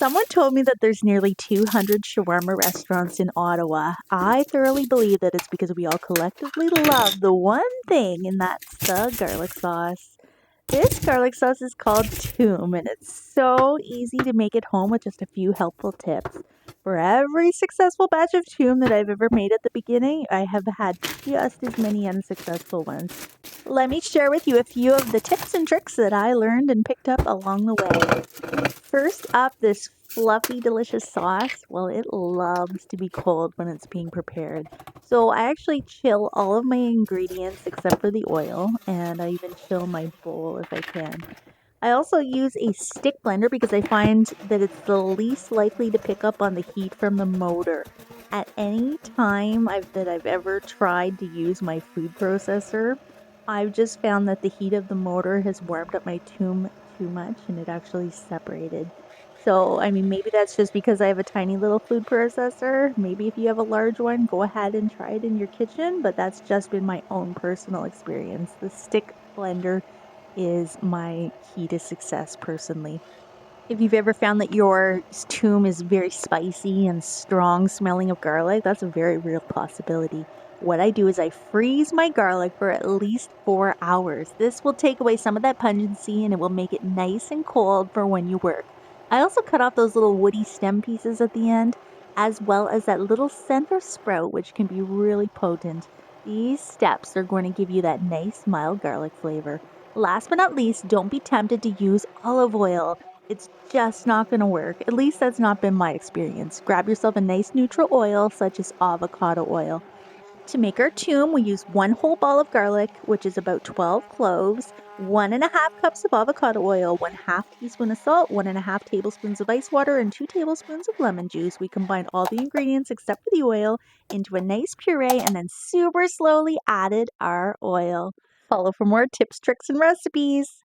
Someone told me that there's nearly 200 shawarma restaurants in Ottawa. I thoroughly believe that it's because we all collectively love the one thing, and that's the garlic sauce. This garlic sauce is called toum, and it's so easy to make at home with just a few helpful tips. For every successful batch of toum that I've ever made at the beginning, I have had just as many unsuccessful ones. Let me share with you a few of the tips and tricks that I learned and picked up along the way. First up, this fluffy, delicious sauce. Well, it loves to be cold when it's being prepared. So I actually chill all of my ingredients except for the oil, and I even chill my bowl if I can. I also use a stick blender because I find that it's the least likely to pick up on the heat from the motor. At any time that I've ever tried to use my food processor, I've just found that the heat of the motor has warmed up my toum too much and it actually separated. So, I mean, maybe that's just because I have a tiny little food processor. Maybe if you have a large one, go ahead and try it in your kitchen, but that's just been my own personal experience. The stick blender is my key to success personally. If you've ever found that your toum is very spicy and strong smelling of garlic, that's a very real possibility. What I do is I freeze my garlic for at least 4 hours. This will take away some of that pungency and it will make it nice and cold for when you work. I also cut off those little woody stem pieces at the end, as well as that little center sprout, which can be really potent. These steps are going to give you that nice mild garlic flavor. Last but not least, don't be tempted to use olive oil. It's just not going to work. At least that's not been my experience. Grab yourself a nice neutral oil, such as avocado oil. To make our toum, we use one whole ball of garlic, which is about 12 cloves, 1.5 cups of avocado oil, 1/2 teaspoon of salt, 1.5 tablespoons of ice water, and 2 tablespoons of lemon juice. We combine all the ingredients except for the oil into a nice puree and then super slowly added our oil. Follow for more tips, tricks, and recipes.